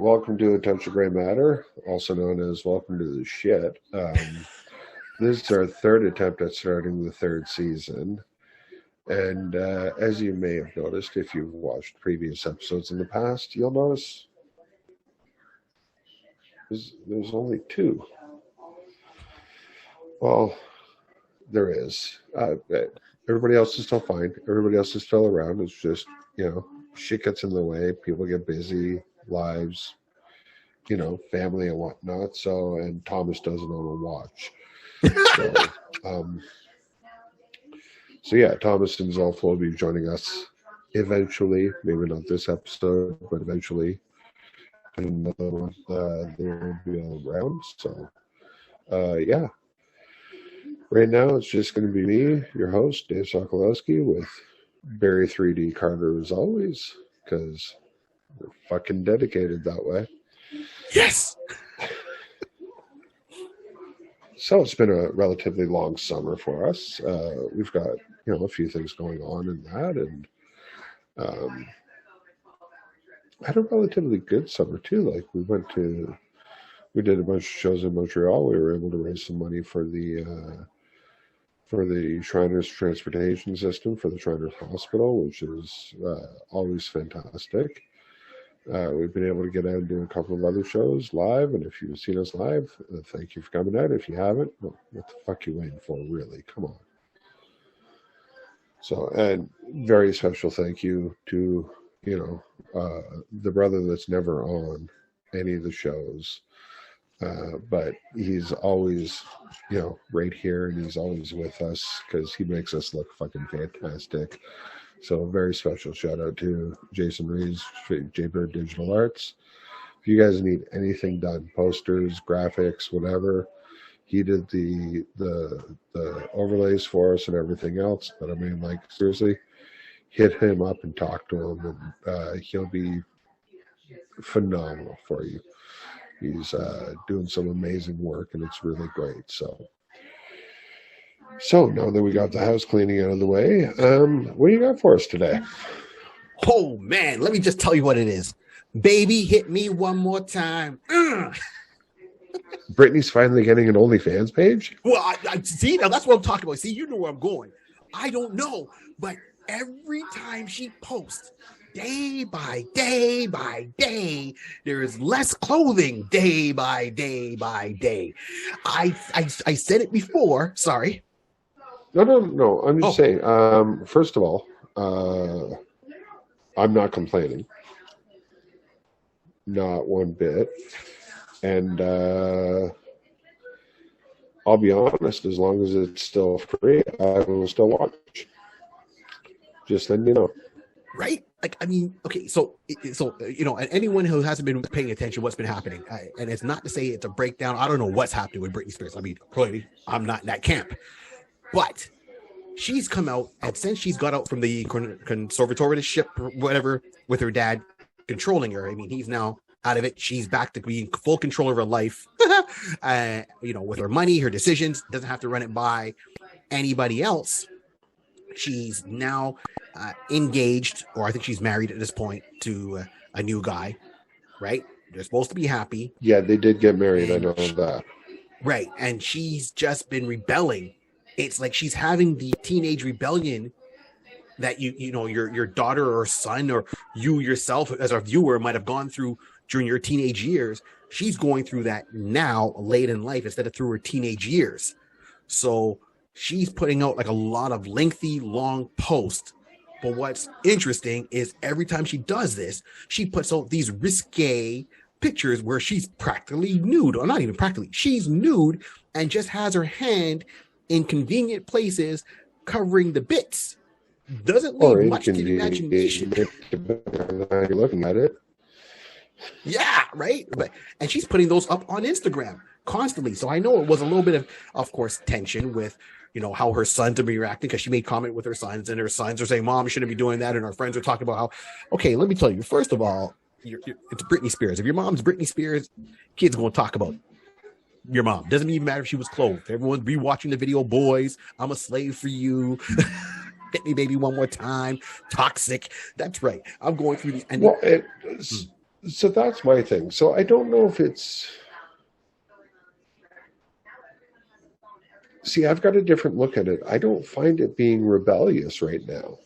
welcome to A Touch of Gray Matter, also known as Welcome to the Shit. This is our third attempt at starting the third season. And as you may have noticed, if you've watched previous episodes in the past, you'll notice there's only two. Well, there is. Everybody else is still fine. Everybody else is still around. It's just, shit gets in the way. People get busy, lives, family and whatnot. So, and Thomas doesn't own a watch. So yeah, Thomas and Zolf will be joining us eventually. Maybe not this episode, but eventually. And another one, they will be around. So, yeah. Right now, it's just going to be me, your host, Dave Sokolowski, with Barry 3D Carter as always, because we're fucking dedicated that way. Yes! So it's been a relatively long summer for us. We've got, a few things going on in that, and had a relatively good summer too. Like we did a bunch of shows in Montreal. We were able to raise some money for the Shriners transportation system for the Shriners Hospital, which is always fantastic. We've been able to get out and do a couple of other shows live, and if you've seen us live, thank you for coming out. If you haven't, well, what the fuck are you waiting for, really? Come on. So, and very special thank you to, the brother that's never on any of the shows, but he's always, right here, and he's always with us because he makes us look fucking fantastic. So a very special shout out to Jason Rees, Jaybird Digital Arts. If you guys need anything done, posters, graphics, whatever, he did the overlays for us and everything else. But I mean, like, seriously, hit him up and talk to him, and he'll be phenomenal for you. He's doing some amazing work, and it's really great. So now that we got the house cleaning out of the way, what do you got for us today? Oh, man, let me just tell you what it is. Baby, hit me one more time. Britney's finally getting an OnlyFans page? Well, I see, now that's what I'm talking about. See, you know where I'm going. I don't know, but every time she posts, day by day by day, there is less clothing day by day by day. I said it before. Sorry. No. I'm just saying. First of all, I'm not complaining, not one bit, and I'll be honest. As long as it's still free, I will still watch. Just letting you know. Right? Like, I mean, okay, so and anyone who hasn't been paying attention what's been happening, and it's not to say it's a breakdown. I don't know what's happening with Britney Spears. I mean, clearly, I'm not in that camp. But she's come out, and since she's got out from the conservatorship or whatever with her dad controlling her, I mean, he's now out of it. She's back to being full control of her life, with her money, her decisions, doesn't have to run it by anybody else. She's now engaged, or I think she's married at this point, to a new guy, right? They're supposed to be happy. Yeah, they did get married. I know that. Right, and she's just been rebelling. It's like she's having the teenage rebellion that your daughter or son or you yourself as a viewer might have gone through during your teenage years. She's going through that now late in life instead of through her teenage years. So she's putting out like a lot of lengthy, long posts. But what's interesting is every time she does this, she puts out these risque pictures where she's practically nude, or not even practically, she's nude and just has her hand in convenient places covering the bits. Doesn't leave much to the imagination. You're looking at it. Yeah, right. And she's putting those up on Instagram constantly. So I know it was a little bit of course, tension with, how her sons are reacting, because she made comment with her sons, and her sons are saying, "Mom, you shouldn't be doing that." And her friends are talking about how, okay, let me tell you, first of all, it's Britney Spears. If your mom's Britney Spears, kids are going to talk about your mom. Doesn't even matter if she was clothed. Everyone's rewatching the video, boys, I'm a slave for you. Hit me, baby, one more time. Toxic. That's right. I'm going through these. And So that's my thing. So I don't know if it's. See, I've got a different look at it. I don't find it being rebellious right now.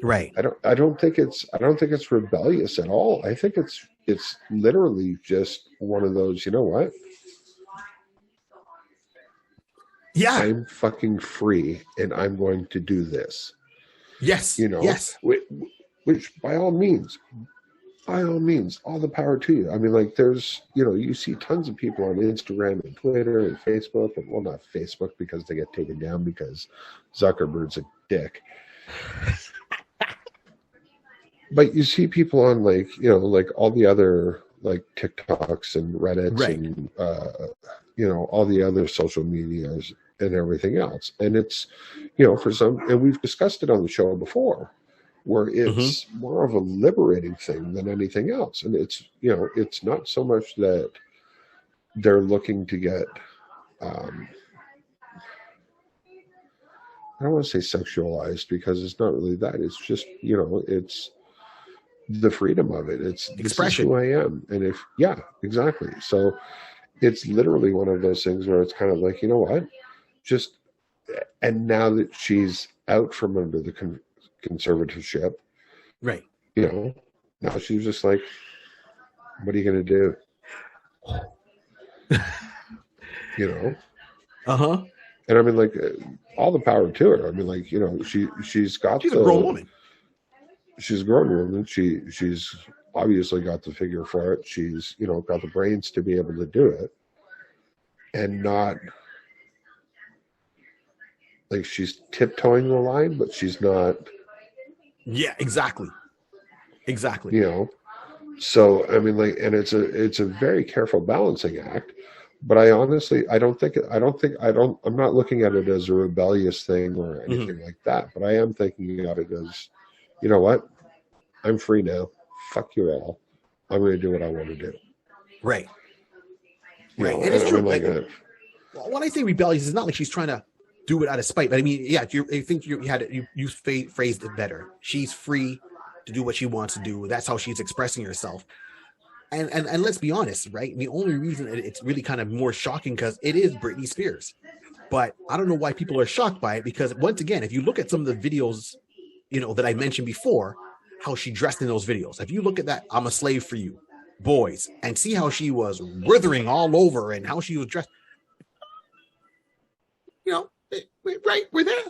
Right. I don't think it's rebellious at all. I think it's literally just one of those, you know what? Yeah. I'm fucking free and I'm going to do this. Yes. You know, Yes. which by all means, all the power to you. I mean, like, there's, you see tons of people on Instagram and Twitter and Facebook, and well, not Facebook because they get taken down because Zuckerberg's a dick. But you see people on, like, like all the other, like, TikToks and Reddits, Right. and all the other social medias and everything else. And it's, for some, and we've discussed it on the show before, where it's more of a liberating thing than anything else. And it's, it's not so much that they're looking to get, I don't want to say sexualized, because it's not really that. It's just, it's the freedom of it. It's Expression. This is who I am. And exactly. So it's literally one of those things where it's kind of like, you know what, just, and now that she's out from under the conservatorship, right, now she's just like, what are you going to do? And I mean, like, all the power to her. I mean, like, she's a grown woman. She's a grown woman. She's obviously got the figure for it. She's, got the brains to be able to do it, and not like she's tiptoeing the line, but she's not. Yeah, exactly. So I mean, like, and it's a very careful balancing act. But I'm not looking at it as a rebellious thing or anything like that. But I am thinking of it as, you know what? I'm free now. Fuck you all. I'm going to do what I want to do. Right. Right. And it's true. Like, when I say rebellious, it's not like she's trying to do it out of spite. But I mean, yeah, I think you phrased it better. She's free to do what she wants to do. That's how she's expressing herself. And let's be honest, right? The only reason it's really kind of more shocking because it is Britney Spears. But I don't know why people are shocked by it, because once again, if you look at some of the videos, that I mentioned before, how she dressed in those videos. If you look at that, I'm a slave for you, boys, and see how she was withering all over and how she was dressed. Right, we're there.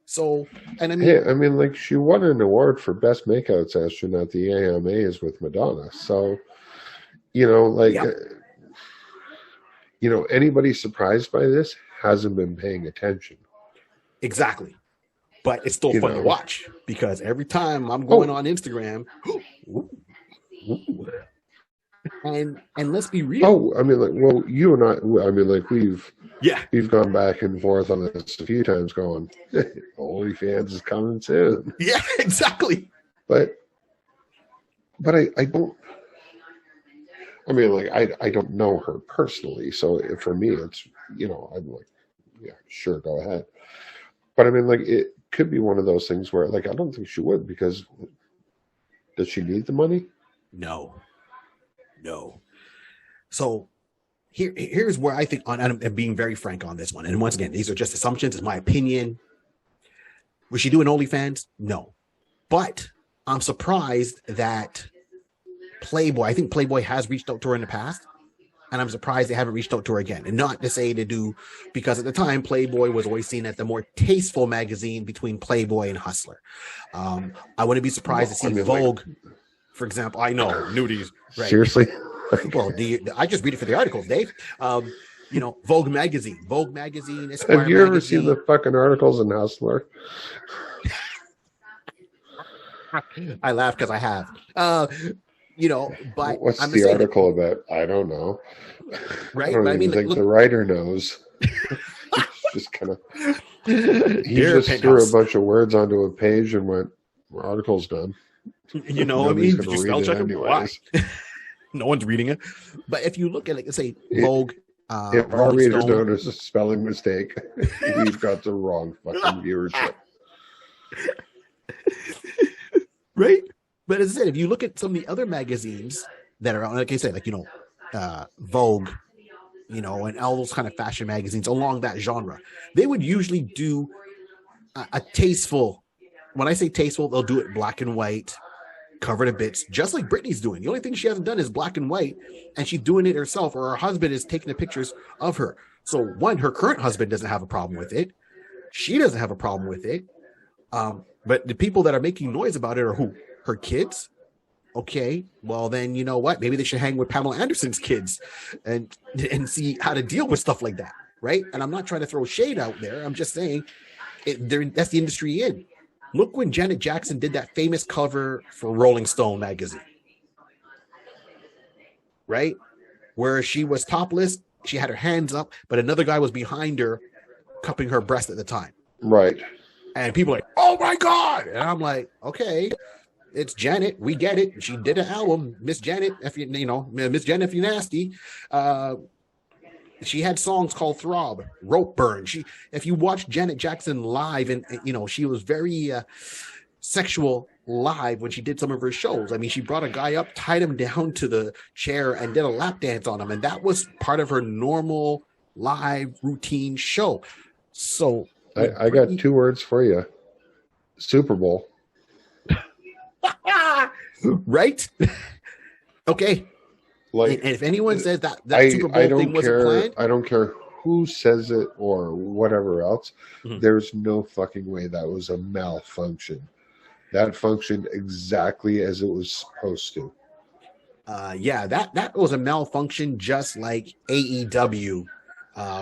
So, and I mean, yeah, I mean, like, she won an award for best makeout session at the AMAs with Madonna. So, anybody surprised by this hasn't been paying attention. Exactly. But it's still fun to watch, because every time I'm going on Instagram, and let's be real. Oh, I mean, like, well, you and I mean, like, we've gone back and forth on this a few times, going, OnlyFans is coming soon. Yeah, exactly. But I don't. I mean, like, I don't know her personally, so for me, it's, I'm like, yeah, sure, go ahead. But I mean, like, it could be one of those things where, like, I don't think she would, because does she need the money? No. So here's where I think, I'm being very frank on this one. And once again, these are just assumptions. It's my opinion. Was she doing OnlyFans? No. But I'm surprised that I think Playboy has reached out to her in the past. And I'm surprised they haven't reached out to her again. And not to say to do, because at the time, Playboy was always seen as the more tasteful magazine between Playboy and Hustler. I wouldn't be surprised to see Vogue, for example. I know, nudies. Right? Seriously? Well, I just read it for the articles, Dave. Vogue magazine, Esquire Have you ever magazine. seen the fucking articles in Hustler? I laugh because I have. But what's the article about? I don't know. Right? I don't even think the writer knows. Just kind of. He just threw a bunch of words onto a page and went, "Article's done." Did you spell check it? Why? No one's reading it. But if you look at, like, say, Vogue. If our readers notice a spelling mistake, we've got the wrong fucking viewership. Right? But as I said, if you look at some of the other magazines that are, like I said, like, Vogue, and all those kind of fashion magazines along that genre, they would usually do a tasteful. When I say tasteful, they'll do it black and white, covered in bits, just like Britney's doing. The only thing she hasn't done is black and white, and she's doing it herself, or her husband is taking the pictures of her. So one, her current husband doesn't have a problem with it. She doesn't have a problem with it. But the people that are making noise about it are who? Her kids? Okay, well then, you know what? Maybe they should hang with Pamela Anderson's kids and see how to deal with stuff like that, right? And I'm not trying to throw shade out there. I'm just saying that's the industry in. Look when Janet Jackson did that famous cover for Rolling Stone magazine, right? Where she was topless, she had her hands up, but another guy was behind her cupping her breast at the time. Right. And people are like, oh my God. And I'm like, okay, it's Janet. We get it. She did an album, Miss Janet, Miss Janet, if you nasty. She had songs called Throb, Rope Burn. If you watch Janet Jackson live, and she was very sexual live when she did some of her shows. I mean, she brought a guy up, tied him down to the chair, and did a lap dance on him, and that was part of her normal live routine show. So I got two words for you: Super Bowl. Right? Okay. Like, and if anyone says that Super Bowl thing wasn't planned, I don't care who says it or whatever else. Mhm. There's no fucking way that was a malfunction. That functioned exactly as it was supposed to. That was a malfunction, just like AEW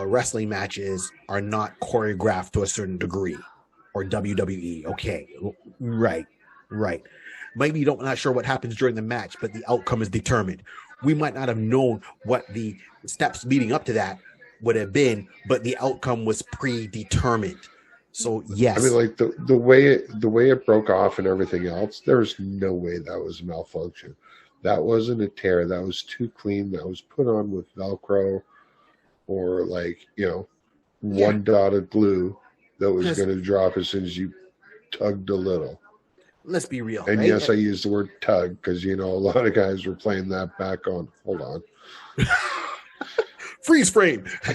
wrestling matches are not choreographed to a certain degree, or WWE. Okay, right. Maybe not sure what happens during the match, but the outcome is determined. We might not have known what the steps leading up to that would have been, but the outcome was predetermined. So yes, I mean, like the way it broke off and everything else, there's no way that was a malfunction. That wasn't a tear. That was too clean. That was put on with Velcro, or one dot of glue that was going to drop as soon as you tugged a little. Let's be real. And right? yes, I used the word tug because a lot of guys were playing that back on. Hold on. Freeze frame. I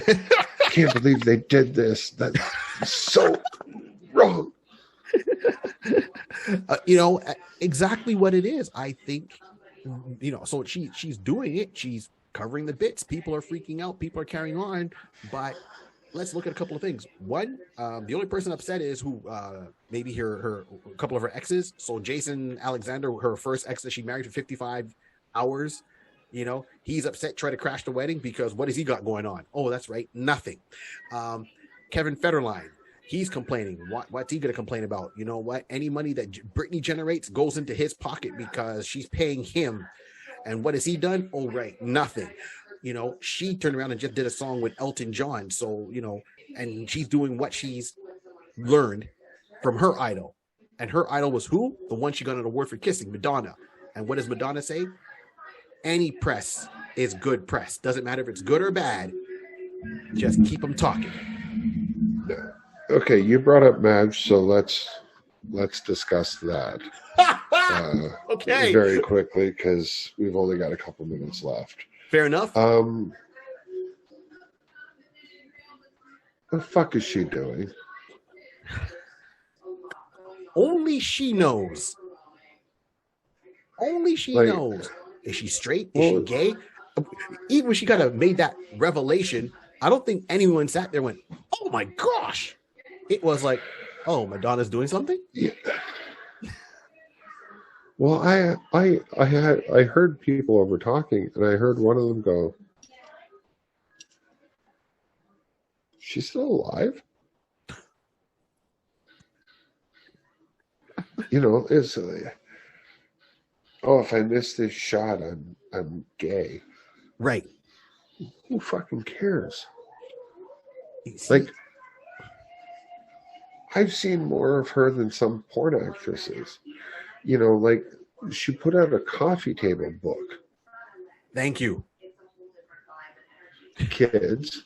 can't believe they did this. That's so wrong. Exactly what it is. I think, so she's doing it. She's covering the bits. People are freaking out. People are carrying on. But let's look at a couple of things. One, the only person upset is maybe her a couple of her exes. So Jason Alexander, her first ex that she married for 55 hours, he's upset, trying to crash the wedding because what has he got going on? Oh, that's right, nothing. Kevin Federline, he's complaining. What's he going to complain about? You know what? Any money that Britney generates goes into his pocket because she's paying him. And what has he done? Oh, right, nothing. She turned around and just did a song with Elton John. So, and she's doing what she's learned from her idol. And her idol was who? The one she got an award for kissing, Madonna. And what does Madonna say? Any press is good press. Doesn't matter if it's good or bad. Just keep them talking. Okay, you brought up Madge, so let's discuss that. Okay. Very quickly, because we've only got a couple minutes left. Fair enough. The fuck is she doing? Only she knows. Only she knows. Is she straight? Is she gay? Even when she kind of made that revelation, I don't think anyone sat there and went, oh my gosh. It was like, oh, Madonna's doing something? Yeah. Well, I heard people over talking, and I heard one of them go, she's still alive? It's if I miss this shot, I'm gay. Right. Who fucking cares? Like, I've seen more of her than some porn actresses. She put out a coffee table book. Thank you. Kids,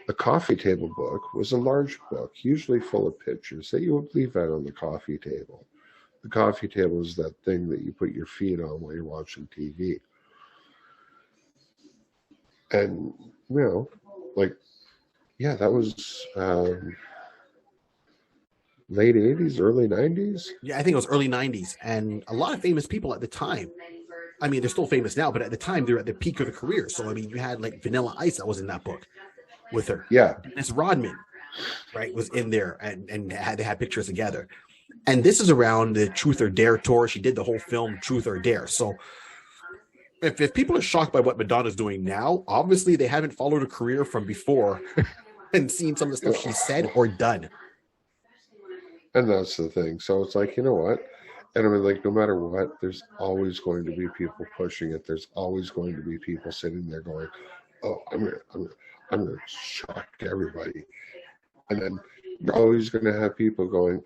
a coffee table book was a large book, usually full of pictures that you would leave out on the coffee table. the coffee table is that thing that you put your feet on while you're watching TV. And, you know, like, yeah, that was late 80s, early 90s. Yeah, I think it was early 90s. And a lot of famous people at the time. I mean, they're still famous now, but at the time, they're at the peak of their career. So, I mean, you had like Vanilla Ice that was in that book with her. Yeah. Dennis Rodman, right, was in there and they had pictures together. And this is around the Truth or Dare tour. She did the whole film Truth or Dare. So if people are shocked by what Madonna's doing now, obviously they haven't followed her career from before and seen some of the stuff she said or done. And that's the thing. So it's like, you know what? And I mean, like, no matter what, there's always going to be people pushing it. There's always going to be people sitting there going, "Oh, I'm gonna shock everybody," and then you're always going to have people going,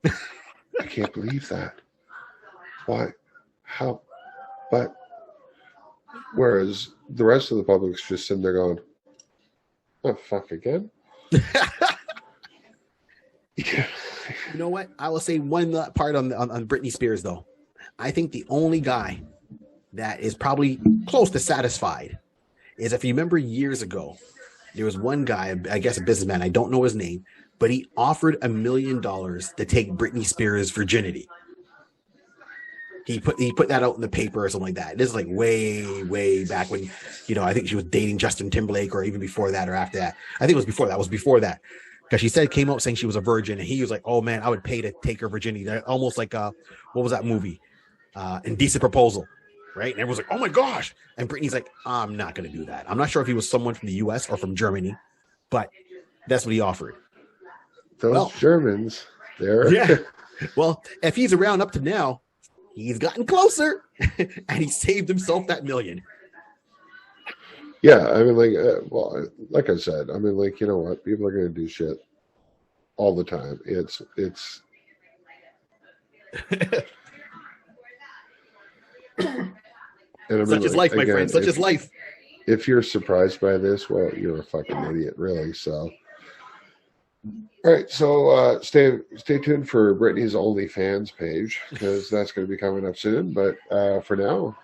"I can't believe that. Why? How?" But whereas the rest of the public's just sitting there going, "Oh, fuck again." Yeah. You know what? I will say one part on Britney Spears, though. I think the only guy that is probably close to satisfied is, if you remember years ago, there was one guy, I guess a businessman, I don't know his name, but he offered $1 million to take Britney Spears' virginity. He put that out in the paper or something like that. This is like way back when, you know, I think she was dating Justin Timberlake, or even before that or after that. I think it was before that. It was before that. Because she came out saying she was a virgin, and he was like, "Oh man, I would pay to take her virginity." Almost like what was that movie? Indecent Proposal, right? And everyone's like, "Oh my gosh!" And Britney's like, "I'm not going to do that." I'm not sure if he was someone from the U.S. or from Germany, but that's what he offered. Those Germans, they're yeah. Well, if he's around up to now, he's gotten closer, and he saved himself that $1 million. Yeah, I mean, like, well, like I said, I mean, like, you know what? People are going to do shit all the time. It's. And I mean, such is life, my friend. Such is life. If you're surprised by this, well, you're a fucking idiot, really. So, all right. So stay tuned for Brittany's OnlyFans page, because that's going to be coming up soon. But for now,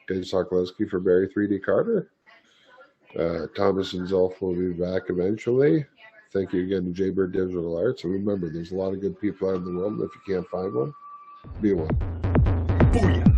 Dave Sokolowski for Barry 3D Carter. Thomas and Zolf will be back eventually. Thank you again to Jaybird Digital Arts. And remember, there's a lot of good people out in the world. And if you can't find one, be one. Booyah.